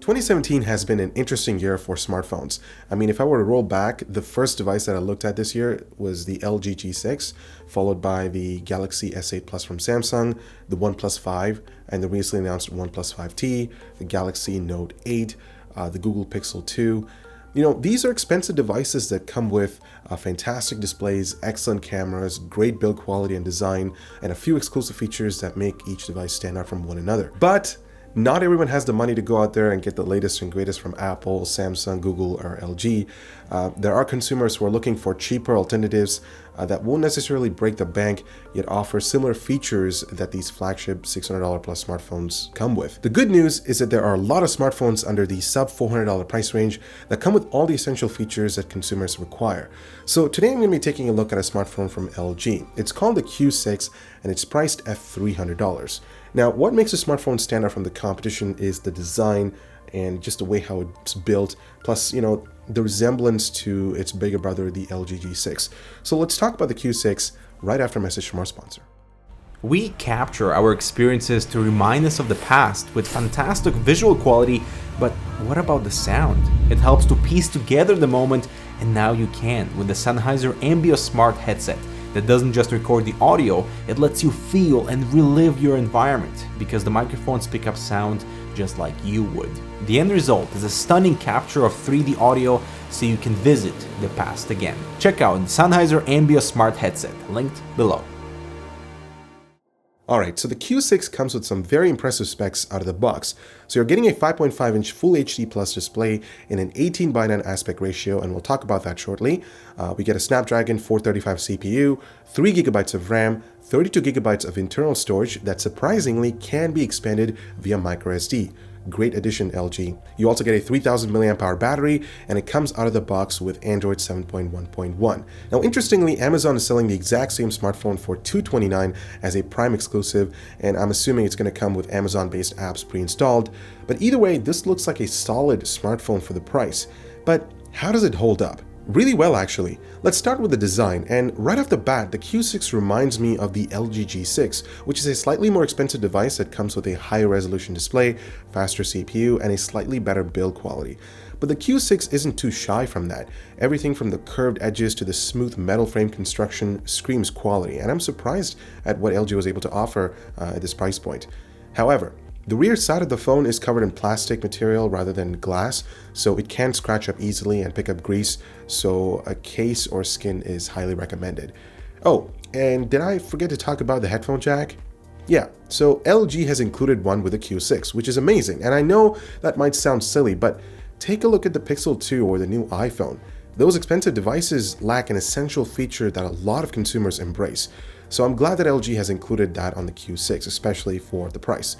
2017 has been an interesting year for smartphones. I mean, if I were to roll back, the first device that I looked at this year was the LG G6, followed by the Galaxy S8 Plus from Samsung, the OnePlus 5, and the recently announced OnePlus 5T, the Galaxy Note 8, the Google Pixel 2. You know, these are expensive devices that come with fantastic displays, excellent cameras, great build quality and design, and a few exclusive features that make each device stand out from one another. But not everyone has the money to go out there and get the latest and greatest from Apple, Samsung, Google, or LG. There are consumers who are looking for cheaper alternatives that won't necessarily break the bank, yet offer similar features that these flagship $600 plus smartphones come with. The good news is that there are a lot of smartphones under the sub $400 price range that come with all the essential features that consumers require. So today I'm going to be taking a look at a smartphone from LG. It's called the Q6 and it's priced at $300. Now, what makes a smartphone stand out from the competition is the design and just the way how it's built, plus, you know, the resemblance to its bigger brother, the LG G6. So let's talk about the Q6 right after a message from our sponsor. We capture our experiences to remind us of the past with fantastic visual quality, but what about the sound? It helps to piece together the moment, and now you can with the Sennheiser Ambio Smart headset. That doesn't just record the audio, it lets you feel and relive your environment because the microphones pick up sound just like you would. The end result is a stunning capture of 3D audio so you can visit the past again. Check out the Sennheiser Ambio Smart headset, linked below. Alright, so the Q6 comes with some very impressive specs out of the box. So you're getting a 5.5-inch Full HD Plus display in an 18:9 aspect ratio, and we'll talk about that shortly. We get a Snapdragon 435 CPU, 3 GB of RAM, 32 GB of internal storage that surprisingly can be expanded via Microsd. Great addition, LG. You also get a 3000 mAh battery, and it comes out of the box with Android 7.1.1. Now, interestingly, Amazon is selling the exact same smartphone for $229 as a Prime exclusive, and I'm assuming it's going to come with Amazon-based apps pre-installed. But either way, this looks like a solid smartphone for the price. But how does it hold up? Really well, actually. Let's start with the design, and right off the bat, the Q6 reminds me of the LG G6, which is a slightly more expensive device that comes with a higher resolution display, faster CPU, and a slightly better build quality. But the Q6 isn't too shy from that. Everything from the curved edges to the smooth metal frame construction screams quality, and I'm surprised at what LG was able to offer at this price point. However, the rear side of the phone is covered in plastic material rather than glass, so it can scratch up easily and pick up grease, so a case or skin is highly recommended. Oh, and did I forget to talk about the headphone jack? Yeah, so LG has included one with the Q6, which is amazing, and I know that might sound silly, but take a look at the Pixel 2 or the new iPhone. Those expensive devices lack an essential feature that a lot of consumers embrace, so I'm glad that LG has included that on the Q6, especially for the price.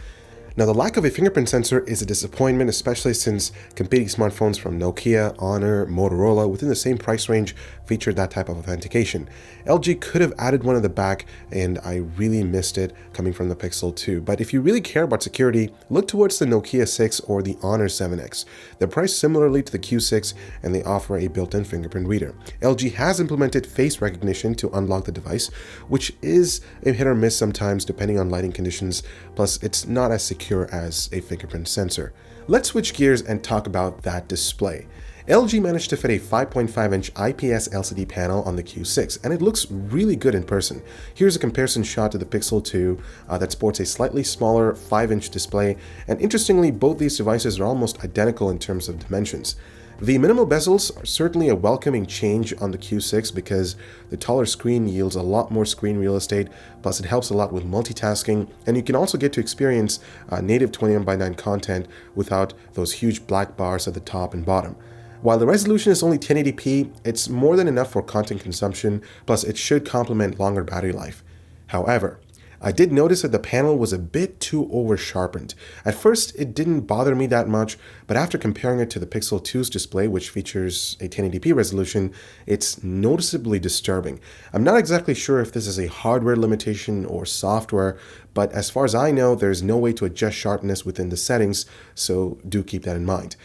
Now, the lack of a fingerprint sensor is a disappointment, especially since competing smartphones from Nokia, Honor, Motorola within the same price range featured that type of authentication. LG could have added one at the back, and I really missed it coming from the Pixel 2. But if you really care about security, look towards the Nokia 6 or the Honor 7X. They're priced similarly to the Q6, and they offer a built-in fingerprint reader. LG has implemented face recognition to unlock the device, which is a hit or miss sometimes depending on lighting conditions, plus it's not as secure as a fingerprint sensor. Let's switch gears and talk about that display. LG managed to fit a 5.5-inch IPS LCD panel on the Q6, and it looks really good in person. Here's a comparison shot to the Pixel 2 that sports a slightly smaller 5-inch display, and interestingly, both these devices are almost identical in terms of dimensions. The minimal bezels are certainly a welcoming change on the Q6 because the taller screen yields a lot more screen real estate, plus it helps a lot with multitasking, and you can also get to experience native 21:9 content without those huge black bars at the top and bottom. While the resolution is only 1080p, it's more than enough for content consumption, plus it should complement longer battery life. However, I did notice that the panel was a bit too over-sharpened. At first, it didn't bother me that much, but after comparing it to the Pixel 2's display, which features a 1080p resolution, it's noticeably disturbing. I'm not exactly sure if this is a hardware limitation or software, but as far as I know, there's no way to adjust sharpness within the settings, so do keep that in mind.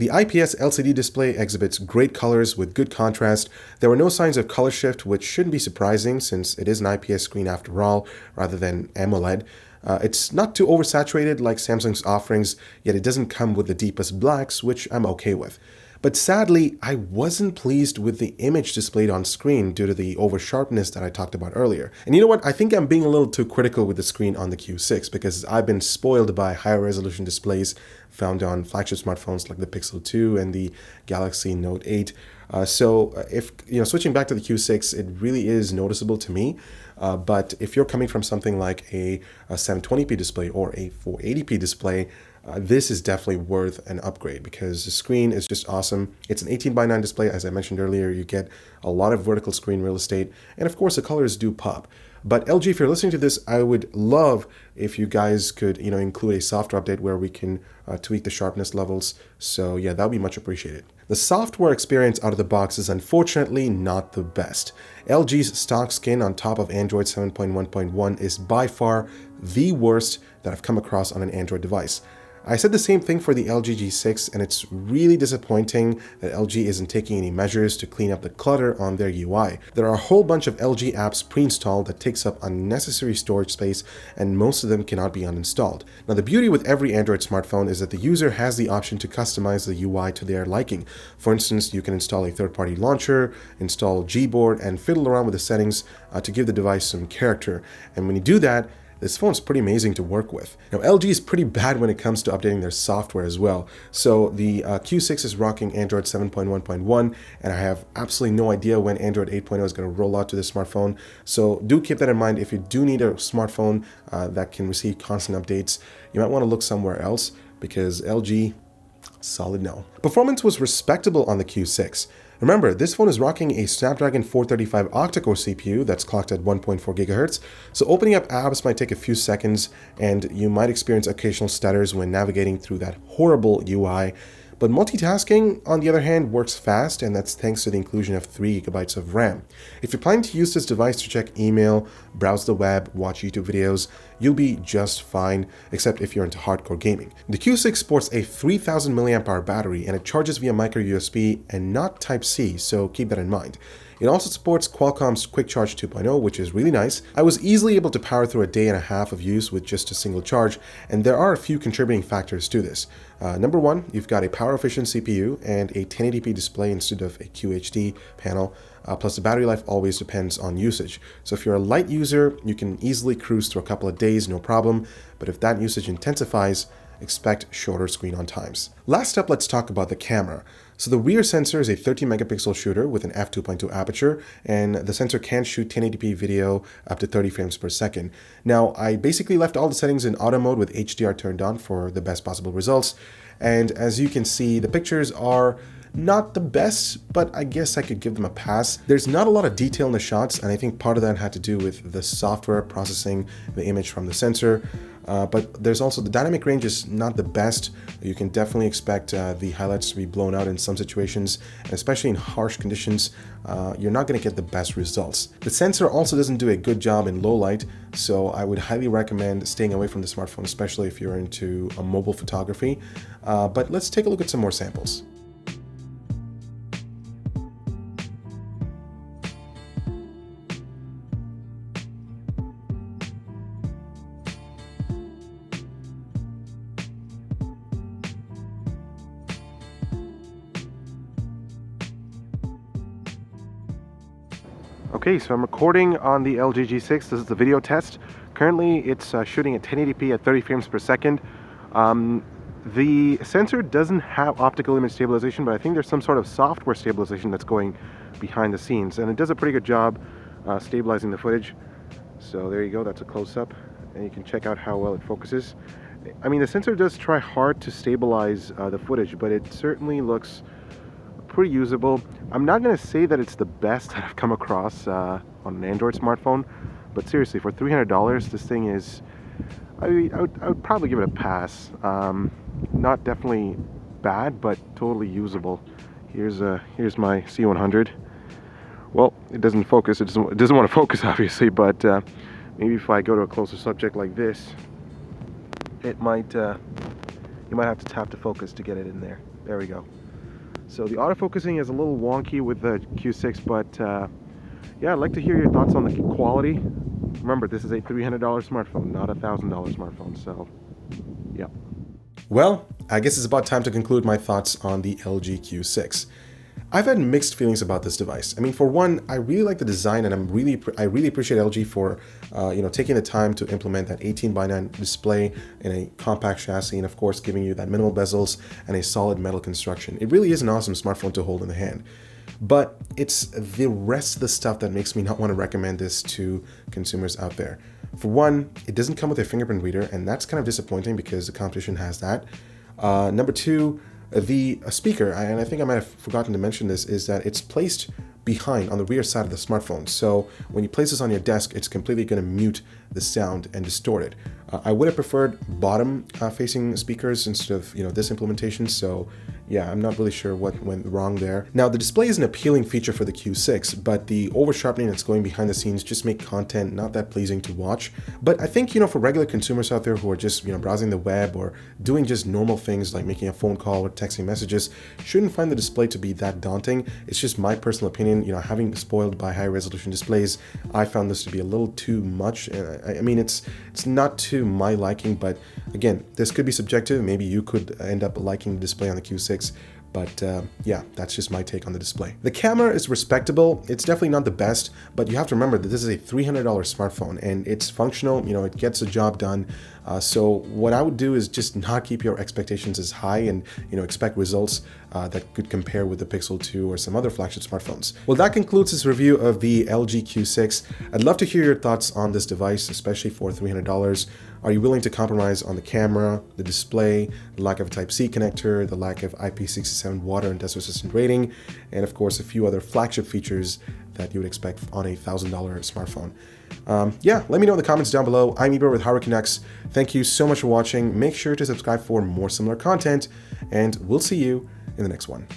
The IPS LCD display exhibits great colors with good contrast. There were no signs of color shift, which shouldn't be surprising since it is an IPS screen after all, rather than AMOLED. It's not too oversaturated like Samsung's offerings, yet it doesn't come with the deepest blacks, which I'm okay with. But sadly, I wasn't pleased with the image displayed on screen due to the over sharpness that I talked about earlier. And you know what? I think I'm being a little too critical with the screen on the Q6 because I've been spoiled by higher resolution displays found on flagship smartphones like the Pixel 2 and the Galaxy Note 8. So if switching back to the Q6, it really is noticeable to me. But if you're coming from something like a 720p display or a 480p display, this is definitely worth an upgrade because the screen is just awesome. It's an 18:9 display, as I mentioned earlier. You get a lot of vertical screen real estate, and of course the colors do pop. But LG, if you're listening to this, I would love if you guys could, include a software update where we can tweak the sharpness levels. So yeah, that would be much appreciated. The software experience out of the box is unfortunately not the best. LG's stock skin on top of Android 7.1.1 is by far the worst that I've come across on an Android device. I said the same thing for the LG G6, and it's really disappointing that LG isn't taking any measures to clean up the clutter on their UI. There are a whole bunch of LG apps pre-installed that takes up unnecessary storage space, and most of them cannot be uninstalled. Now, the beauty with every Android smartphone is that the user has the option to customize the UI to their liking. For instance, you can install a third-party launcher, install Gboard, and fiddle around with the settings to give the device some character. And when you do that, this phone's pretty amazing to work with. Now, LG is pretty bad when it comes to updating their software as well. So the Q6 is rocking Android 7.1.1, and I have absolutely no idea when Android 8.0 is going to roll out to this smartphone. So do keep that in mind. If you do need a smartphone that can receive constant updates, you might want to look somewhere else because LG, solid no. Performance was respectable on the Q6. Remember, this phone is rocking a Snapdragon 435 octa-core CPU that's clocked at 1.4 GHz, so opening up apps might take a few seconds and you might experience occasional stutters when navigating through that horrible UI. But multitasking, on the other hand, works fast, and that's thanks to the inclusion of 3 GB of RAM. If you're planning to use this device to check email, browse the web, watch YouTube videos, you'll be just fine, except if you're into hardcore gaming. The Q6 sports a 3000 mAh battery, and it charges via micro USB and not Type-C, so keep that in mind. It also supports Qualcomm's Quick Charge 2.0, which is really nice. I was easily able to power through a day and a half of use with just a single charge, and there are a few contributing factors to this. Number one, you've got a power-efficient CPU and a 1080p display instead of a QHD panel, plus the battery life always depends on usage. So if you're a light user, you can easily cruise through a couple of days, no problem, but if that usage intensifies, expect shorter screen on times. Last up, let's talk about the camera. So the rear sensor is a 13 megapixel shooter with an f2.2 aperture, and the sensor can shoot 1080p video up to 30 frames per second. Now, I basically left all the settings in auto mode with HDR turned on for the best possible results. And as you can see, the pictures are not the best, but I guess I could give them a pass. There's not a lot of detail in the shots, and I think part of that had to do with the software processing the image from the sensor. But there's also the dynamic range is not the best. You can definitely expect the highlights to be blown out in some situations, and especially in harsh conditions, you're not going to get the best results. The sensor also doesn't do a good job in low light, so I would highly recommend staying away from the smartphone, especially if you're into mobile photography. But let's take a look at some more samples. Okay, so I'm recording on the LG G6. This is the video test. Currently, it's shooting at 1080p at 30 frames per second. The sensor doesn't have optical image stabilization, but I think there's some sort of software stabilization that's going behind the scenes, and it does a pretty good job stabilizing the footage. So there you go, that's a close-up, and you can check out how well it focuses. I mean, the sensor does try hard to stabilize the footage, but it certainly looks pretty usable. I'm not going to say that it's the best that I've come across on an Android smartphone, but seriously, for $300, this thing is, I would probably give it a pass. Not definitely bad, but totally usable. Here's my C100. Well, it doesn't focus. It doesn't want to focus, obviously, but maybe if I go to a closer subject like this, it might, you might have to tap to focus to get it in there. There we go. So the autofocusing is a little wonky with the Q6, but yeah, I'd like to hear your thoughts on the quality. Remember, this is a $300 smartphone, not a $1,000 smartphone, so yeah. Well, I guess it's about time to conclude my thoughts on the LG Q6. I've had mixed feelings about this device. I mean, for one, I really like the design, and I really appreciate LG for taking the time to implement that 18:9 display in a compact chassis, and of course giving you that minimal bezels and a solid metal construction. It really is an awesome smartphone to hold in the hand. But it's the rest of the stuff that makes me not want to recommend this to consumers out there. For one, it doesn't come with a fingerprint reader, and that's kind of disappointing because the competition has that. Number two, the speaker, and I think I might have forgotten to mention this, is that it's placed behind on the rear side of the smartphone. So when you place this on your desk, it's completely going to mute the sound and distort it. I would have preferred bottom facing speakers instead of this implementation. So yeah, I'm not really sure what went wrong there. Now the display is an appealing feature for the Q6, but the over sharpening that's going behind the scenes just make content not that pleasing to watch. But I think for regular consumers out there who are just browsing the web or doing just normal things like making a phone call or texting messages, shouldn't find the display to be that daunting. It's just my personal opinion. Having spoiled by high resolution displays, I found this to be a little too much. I mean, it's not to my liking, but again, this could be subjective. Maybe you could end up liking the display on the Q6. But yeah, that's just my take on the display. The camera is respectable. It's definitely not the best, but you have to remember that this is a $300 smartphone and it's functional. It gets the job done. So what I would do is just not keep your expectations as high and expect results that could compare with the Pixel 2 or some other flagship smartphones. Well, that concludes this review of the LG Q6. I'd love to hear your thoughts on this device, especially for $300. Are you willing to compromise on the camera, the display, the lack of a Type-C connector, the lack of IP67 water and dust resistant rating, and of course a few other flagship features that you would expect on a $1,000 smartphone? Yeah, let me know in the comments down below. I'm Ibra with HardwareCanucks. Thank you so much for watching. Make sure to subscribe for more similar content, and we'll see you in the next one.